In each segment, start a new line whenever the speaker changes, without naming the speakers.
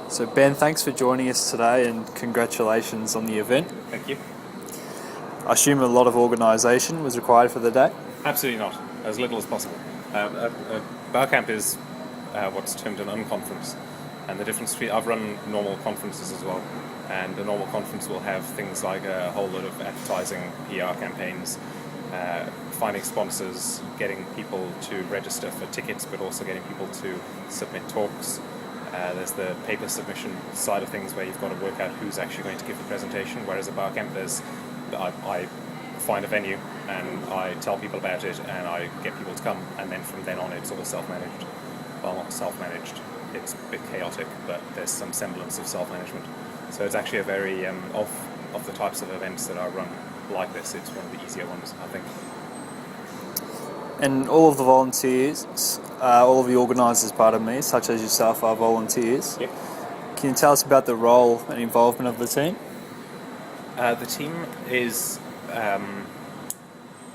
So Ben, thanks for joining us today and congratulations on the event.
Thank you.
I assume a lot of organisation was required for the day?
Absolutely not. As little as possible. BarCamp is what's termed an unconference. And the difference between, I've run normal conferences as well, and a normal conference will have things like a whole lot of advertising, PR campaigns, finding sponsors, getting people to register for tickets, but also getting people to submit talks. There's the paper submission side of things where you've got to work out who's actually going to give the presentation, whereas at BarCamp I find a venue and I tell people about it and I get people to come, and then from then on it's all self-managed. Well, not self-managed, it's a bit chaotic, but there's some semblance of self-management. So it's actually a very, of the types of events that I run like this, it's one of the easier ones, I think.
And all of the volunteers, all of the organisers, such as yourself, are volunteers.
Yep.
Can you tell us about the role and involvement of the team?
The team is,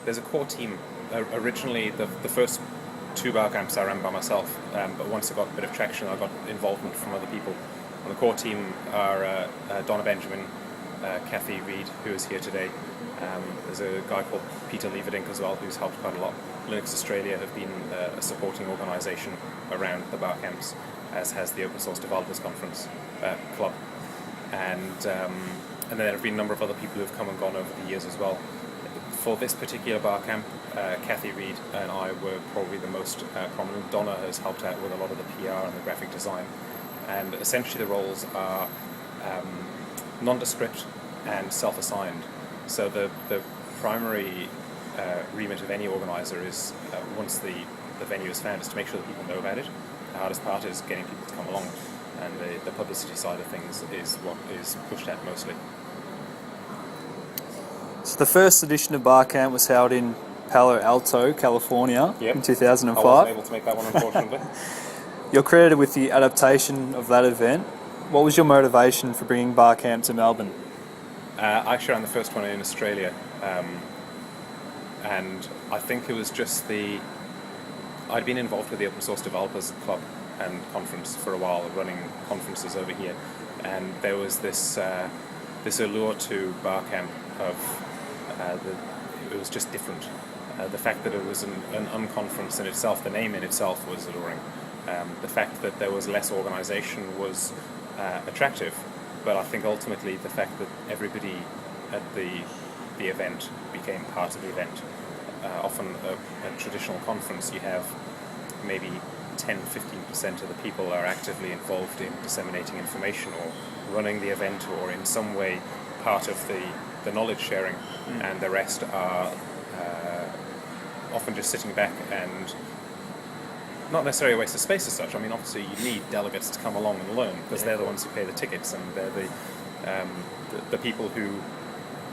there's a core team. Originally, the first two BarCamps I ran by myself, but once I got a bit of traction, I got involvement from other people. On the core team are Donna Benjamin, Kathy Reed, who is here today. There's a guy called Peter Leaverdink as well, who's helped quite a lot. Linux Australia have been a supporting organisation around the BarCamps, as has the Open Source Developers Conference Club. And then there have been a number of other people who have come and gone over the years as well. For this particular BarCamp, Kathy Reed and I were probably the most prominent. Donna has helped out with a lot of the PR and the graphic design. And essentially the roles are nondescript and self-assigned. So the primary remit of any organizer is, once the venue is found, is to make sure that people know about it. The hardest part is getting people to come along, and the publicity side of things is what is pushed at mostly.
So the first edition of BarCamp was held in Palo Alto, California, in 2005.
I wasn't able to make that one, unfortunately.
You're credited with the adaptation of that event. What was your motivation for bringing BarCamp to Melbourne?
I actually ran the first one in Australia, and I think it was just I'd been involved with the Open Source Developers Club and conference for a while, running conferences over here, and there was this allure to BarCamp of it was just different. The fact that it was an unconference in itself, the name in itself was alluring. The fact that there was less organisation was attractive. But I think ultimately the fact that everybody at the event became part of the event. Often a traditional conference, you have maybe 10-15% of the people are actively involved in disseminating information or running the event or in some way part of the knowledge sharing, and the rest are often just sitting back and not necessarily a waste of space as such. I mean, obviously you need delegates to come along and learn, because they're the ones who pay the tickets, and they're the people who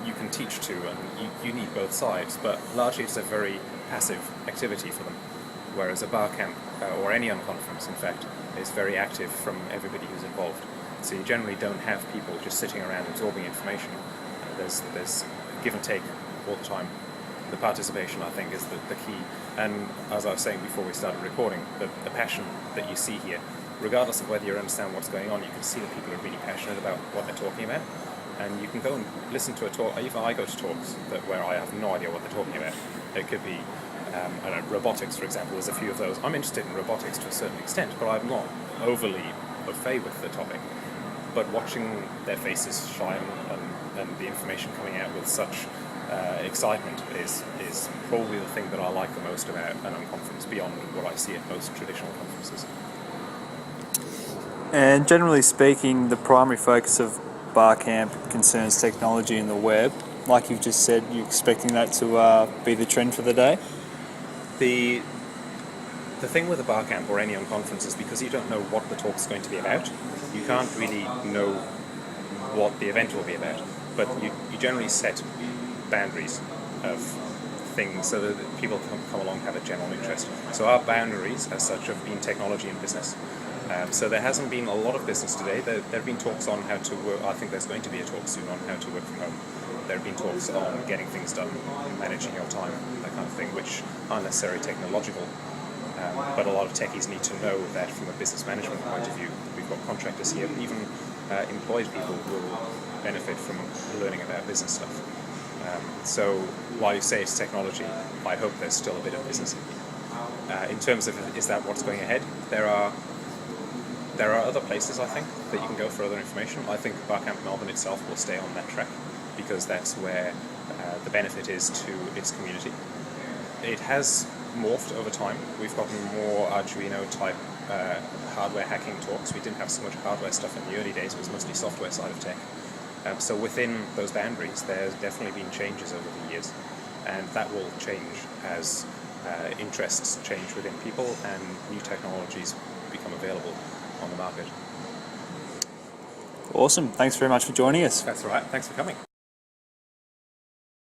you can teach to, and you need both sides, but largely it's a very passive activity for them, whereas a BarCamp, or any unconference in fact, is very active from everybody who's involved. So you generally don't have people just sitting around absorbing information. There's give and take all the time. The participation, I think, is the key. And as I was saying before we started recording, the passion that you see here, regardless of whether you understand what's going on, you can see that people are really passionate about what they're talking about. And you can go and listen to a talk. Even I go to talks where I have no idea what they're talking about. It could be, I don't know, robotics, for example. There's a few of those. I'm interested in robotics to a certain extent, but I'm not overly au fait with the topic. But watching their faces shine and the information coming out with such excitement is probably the thing that I like the most about an unconference, beyond what I see at most traditional conferences.
And generally speaking, the primary focus of BarCamp concerns technology and the web. Like you've just said, you're expecting that to be the trend for the day?
The thing with a BarCamp or any unconference is, because you don't know what the talk's going to be about, you can't really know what the event will be about. But you generally set boundaries of things so that people can come along and have a general interest. So our boundaries as such have been technology and business. So there hasn't been a lot of business today. There have been talks on how to work. I think there's going to be a talk soon on how to work from home. There have been talks on getting things done, managing your time, that kind of thing, which aren't necessarily technological. But a lot of techies need to know that from a business management point of view, we've got contractors here, even employed people will benefit from learning about business stuff. So while you say it's technology, I hope there's still a bit of business in it. In terms of is that what's going ahead, there are other places, I think, that you can go for other information. I think BarCamp Melbourne itself will stay on that track because that's where the benefit is to its community. It has morphed over time. We've gotten more Arduino type hardware hacking talks. We didn't have so much hardware stuff in the early days. It was mostly software side of tech. So within those boundaries, there's definitely been changes over the years, and that will change as interests change within people and new technologies become available on the market.
Awesome. Thanks very much for joining us.
That's all right. Thanks for coming.